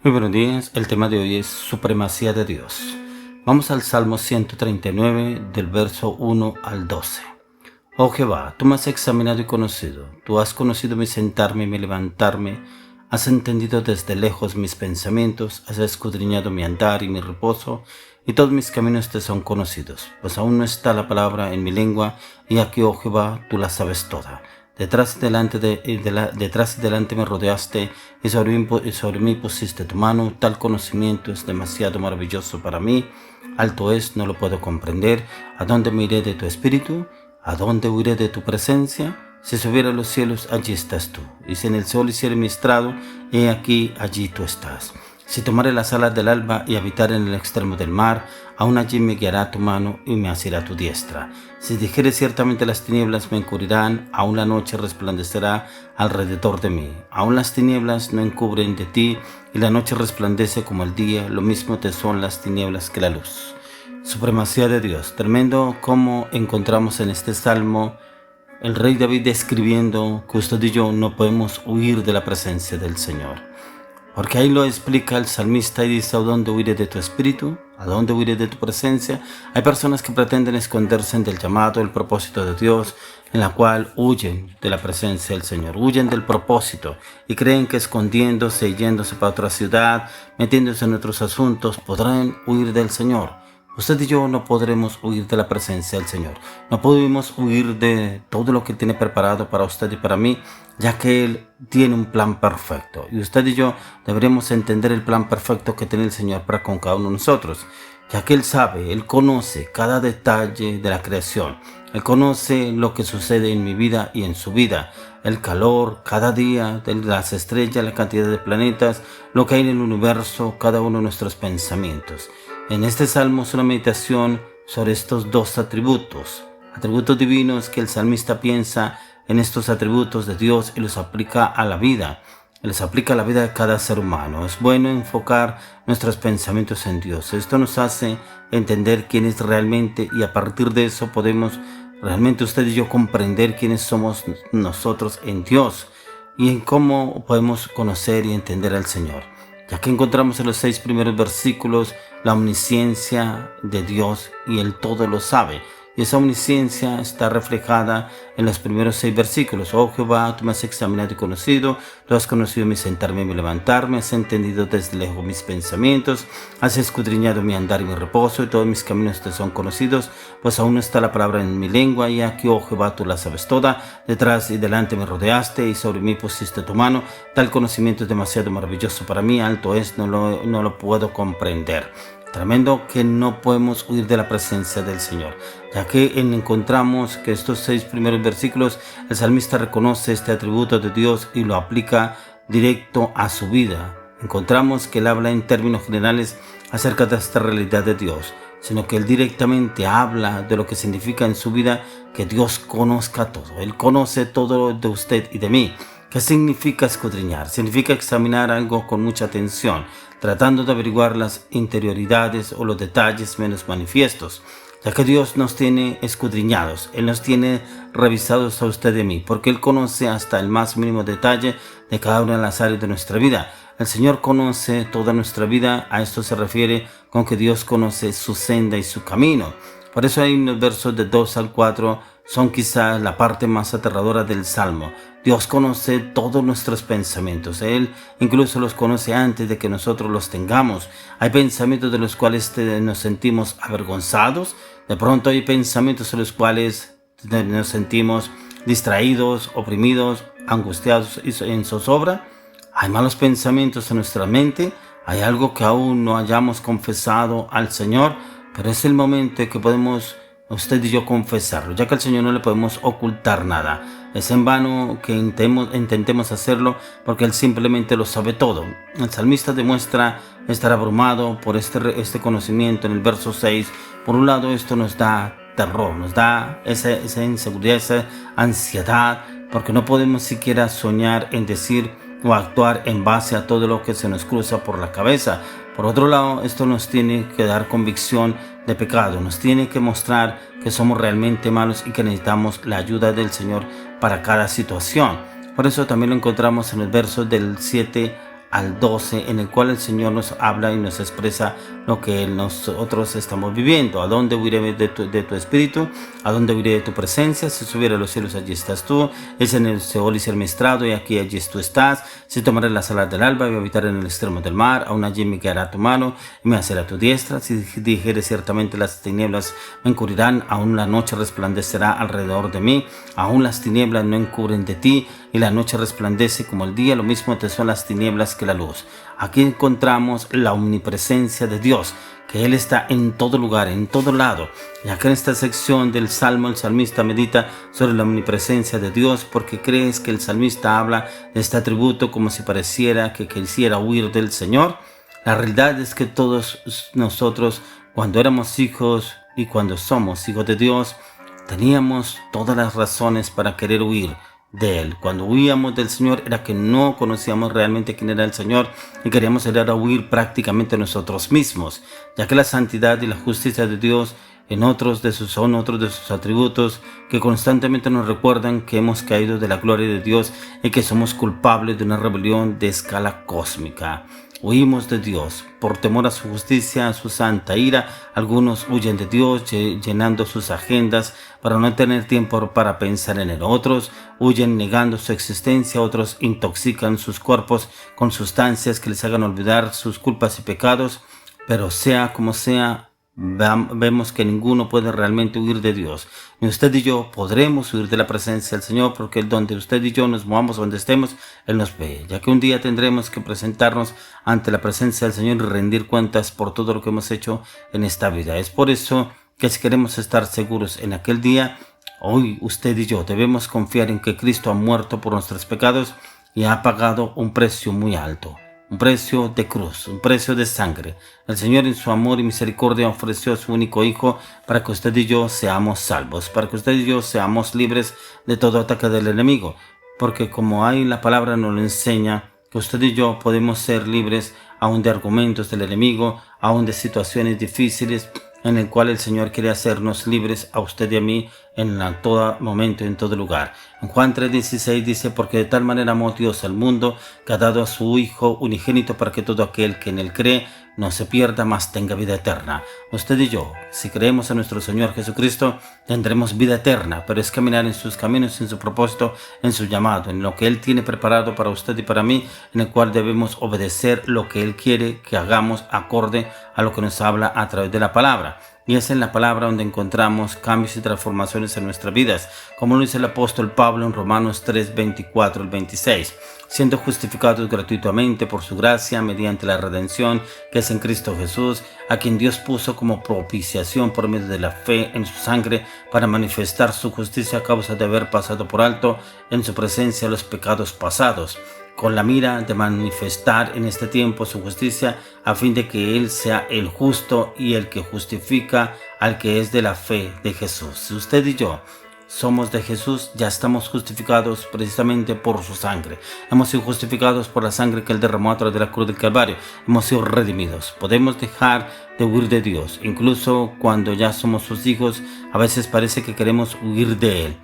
Muy buenos días, el tema de hoy es supremacía de Dios. Vamos al Salmo 139 del verso 1 al 12. Oh Jehová, tú me has examinado y conocido, tú has conocido mi sentarme y mi levantarme, has entendido desde lejos mis pensamientos, has escudriñado mi andar y mi reposo, y todos mis caminos te son conocidos, pues aún no está la palabra en mi lengua, y aquí, oh Jehová, tú la sabes toda. Detrás y delante me rodeaste, y sobre mí pusiste tu mano. Tal conocimiento es demasiado maravilloso para mí. Alto es, no lo puedo comprender. ¿A dónde me iré de tu espíritu? ¿A dónde huiré de tu presencia? Si subiera a los cielos, allí estás tú. Y si en el sol hiciera mi estrado, he aquí, allí tú estás. Si tomare las alas del alba y habitar en el extremo del mar, aún allí me guiará tu mano y me asirá tu diestra. Si dijere ciertamente las tinieblas me encubrirán, aún la noche resplandecerá alrededor de mí. Aún las tinieblas no encubren de ti, y la noche resplandece como el día, lo mismo te son las tinieblas que la luz. Supremacía de Dios. Tremendo como encontramos en este salmo el rey David describiendo que usted y yo no podemos huir de la presencia del Señor. Porque ahí lo explica el salmista y dice: ¿a dónde huiré de tu espíritu? ¿A dónde huiré de tu presencia? Hay personas que pretenden esconderse del llamado, el propósito de Dios, en la cual huyen de la presencia del Señor, huyen del propósito y creen que escondiéndose y yéndose para otra ciudad, metiéndose en otros asuntos, podrán huir del Señor. Usted y yo no podremos huir de la presencia del Señor. No podemos huir de todo lo que tiene preparado para usted y para mí, ya que Él tiene un plan perfecto. Y usted y yo deberemos entender el plan perfecto que tiene el Señor para con cada uno de nosotros, ya que Él sabe, Él conoce cada detalle de la creación. Él conoce lo que sucede en mi vida y en su vida, el calor cada día de las estrellas, la cantidad de planetas, lo que hay en el universo, cada uno de nuestros pensamientos. En este salmo es una meditación sobre estos dos atributos divinos, que el salmista piensa en estos atributos de Dios y los aplica a la vida. Les aplica a la vida de cada ser humano. Es bueno enfocar nuestros pensamientos en Dios. Esto nos hace entender quién es realmente, y a partir de eso podemos realmente usted y yo comprender quiénes somos nosotros en Dios y en cómo podemos conocer y entender al Señor. Ya que encontramos en los 6 primeros versículos la omnisciencia de Dios, y Él todo lo sabe. Y esa omnisciencia está reflejada en los primeros 6 versículos. Oh Jehová, tú me has examinado y conocido, tú has conocido mi sentarme y mi levantarme, has entendido desde lejos mis pensamientos, has escudriñado mi andar y mi reposo, y todos mis caminos te son conocidos, pues aún no está la palabra en mi lengua, y aquí, oh Jehová, tú la sabes toda. Detrás y delante me rodeaste, y sobre mí pusiste tu mano. Tal conocimiento es demasiado maravilloso para mí, alto es, no lo puedo comprender. Tremendo que no podemos huir de la presencia del Señor, ya que encontramos que estos 6 primeros versículos el salmista reconoce este atributo de Dios y lo aplica directo a su vida. Encontramos que él habla en términos generales acerca de esta realidad de Dios, sino que él directamente habla de lo que significa en su vida que Dios conozca todo. Él conoce todo de usted y de mí. ¿Qué significa escudriñar? Significa examinar algo con mucha atención, tratando de averiguar las interioridades o los detalles menos manifiestos, ya que Dios nos tiene escudriñados. Él nos tiene revisados a usted y a mí, porque Él conoce hasta el más mínimo detalle de cada una de las áreas de nuestra vida. El Señor conoce toda nuestra vida. A esto se refiere con que Dios conoce su senda y su camino. Por eso hay unos versos de 2 al 4 son quizás la parte más aterradora del Salmo. Dios conoce todos nuestros pensamientos. Él incluso los conoce antes de que nosotros los tengamos. Hay pensamientos de los cuales nos sentimos avergonzados. De pronto hay pensamientos de los cuales nos sentimos distraídos, oprimidos, angustiados y en zozobra. Hay malos pensamientos en nuestra mente. Hay algo que aún no hayamos confesado al Señor, pero es el momento que podemos usted y yo confesarlo, ya que al Señor no le podemos ocultar nada. Es en vano que intentemos hacerlo, porque Él simplemente lo sabe todo. El salmista demuestra estar abrumado por este conocimiento en el verso 6. Por un lado, esto nos da terror, nos da esa inseguridad, esa ansiedad, porque no podemos siquiera soñar en decir o actuar en base a todo lo que se nos cruza por la cabeza. Por otro lado, esto nos tiene que dar convicción de pecado, nos tiene que mostrar que somos realmente malos y que necesitamos la ayuda del Señor para cada situación. Por eso también lo encontramos en el verso del 7 al 12, en el cual el Señor nos habla y nos expresa lo que nosotros estamos viviendo. ¿A dónde huiré de tu espíritu? ¿A dónde huiré de tu presencia? Si subiera a los cielos, allí estás tú. Es en el Seol y ser mi estrado, y aquí allí tú estás. Si tomaré las alas del alba y habitar en el extremo del mar, aún allí me guiará tu mano y me asirá tu diestra. Si dijere ciertamente las tinieblas me encubrirán, aún la noche resplandecerá alrededor de mí, aún las tinieblas no encubren de ti, y la noche resplandece como el día, lo mismo te son las tinieblas que la luz. Aquí encontramos la omnipresencia de Dios, que Él está en todo lugar, en todo lado. Y acá en esta sección del Salmo, el salmista medita sobre la omnipresencia de Dios, porque crees que el salmista habla de este atributo como si pareciera que quisiera huir del Señor. La realidad es que todos nosotros, cuando éramos hijos y cuando somos hijos de Dios, teníamos todas las razones para querer huir de Él. Cuando huíamos del Señor era que no conocíamos realmente quién era el Señor y queríamos ir a huir prácticamente nosotros mismos, ya que la santidad y la justicia de Dios son otros de sus atributos que constantemente nos recuerdan que hemos caído de la gloria de Dios y que somos culpables de una rebelión de escala cósmica. Huimos de Dios por temor a su justicia, a su santa ira. Algunos huyen de Dios llenando sus agendas para no tener tiempo para pensar en Él. Otros huyen negando su existencia. Otros intoxican sus cuerpos con sustancias que les hagan olvidar sus culpas y pecados. Pero sea como sea, vemos que ninguno puede realmente huir de Dios. Ni usted y yo podremos huir de la presencia del Señor, porque donde usted y yo nos movamos, donde estemos, Él nos ve, ya que un día tendremos que presentarnos ante la presencia del Señor y rendir cuentas por todo lo que hemos hecho en esta vida. Es por eso que si queremos estar seguros en aquel día, hoy usted y yo debemos confiar en que Cristo ha muerto por nuestros pecados y ha pagado un precio muy alto. Un precio de cruz, un precio de sangre. El Señor en su amor y misericordia ofreció a su único Hijo para que usted y yo seamos salvos, para que usted y yo seamos libres de todo ataque del enemigo. Porque como ahí la palabra nos lo enseña, que usted y yo podemos ser libres aún de argumentos del enemigo, aún de situaciones difíciles, en el cual el Señor quiere hacernos libres a usted y a mí en todo momento y en todo lugar. En Juan 3:16 dice: porque de tal manera amó Dios al mundo, que ha dado a su Hijo unigénito, para que todo aquel que en Él cree no se pierda, mas tenga vida eterna. Usted y yo, si creemos en nuestro Señor Jesucristo, tendremos vida eterna, pero es caminar en sus caminos, en su propósito, en su llamado, en lo que Él tiene preparado para usted y para mí, en el cual debemos obedecer lo que Él quiere que hagamos acorde a lo que nos habla a través de la palabra. Y es en la palabra donde encontramos cambios y transformaciones en nuestras vidas, como lo dice el apóstol Pablo en Romanos 3:24-26, siendo justificados gratuitamente por su gracia mediante la redención que es en Cristo Jesús, a quien Dios puso como propiciación por medio de la fe en su sangre, para manifestar su justicia a causa de haber pasado por alto en su presencia los pecados pasados, con la mira de manifestar en este tiempo su justicia, a fin de que Él sea el justo y el que justifica al que es de la fe de Jesús. Si usted y yo somos de Jesús, ya estamos justificados precisamente por su sangre. Hemos sido justificados por la sangre que Él derramó a través de la cruz del Calvario. Hemos sido redimidos. Podemos dejar de huir de Dios. Incluso cuando ya somos sus hijos, a veces parece que queremos huir de Él.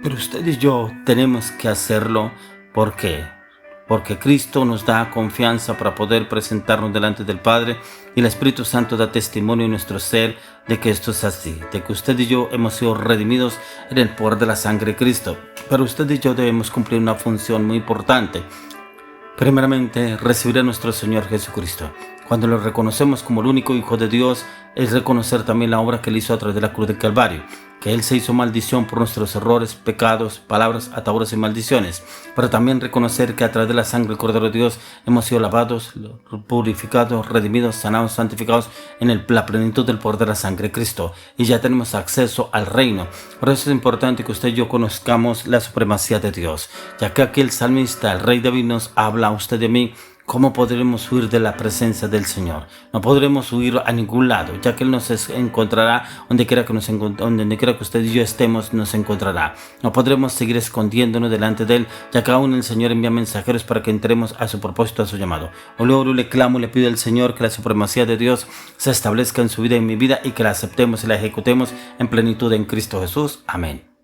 Pero usted y yo tenemos que hacerlo. ¿Por qué? Porque Cristo nos da confianza para poder presentarnos delante del Padre, y el Espíritu Santo da testimonio en nuestro ser de que esto es así, de que usted y yo hemos sido redimidos en el poder de la sangre de Cristo. Pero usted y yo debemos cumplir una función muy importante. Primeramente, recibir a nuestro Señor Jesucristo. Cuando lo reconocemos como el único Hijo de Dios, es reconocer también la obra que Él hizo a través de la cruz del Calvario, que Él se hizo maldición por nuestros errores, pecados, palabras, ataduras y maldiciones, pero también reconocer que a través de la sangre del Cordero de Dios hemos sido lavados, purificados, redimidos, sanados, santificados en la plenitud del poder de la sangre de Cristo, y ya tenemos acceso al reino. Por eso es importante que usted y yo conozcamos la supremacía de Dios, ya que aquí el salmista, el rey David, nos habla a usted y a mí. ¿Cómo podremos huir de la presencia del Señor? No podremos huir a ningún lado, ya que Él nos encontrará donde quiera que usted y yo estemos, nos encontrará. No podremos seguir escondiéndonos delante de Él, ya que aún el Señor envía mensajeros para que entremos a su propósito, a su llamado. Oro, le clamo, le pido al Señor que la supremacía de Dios se establezca en su vida y en mi vida, y que la aceptemos y la ejecutemos en plenitud en Cristo Jesús. Amén.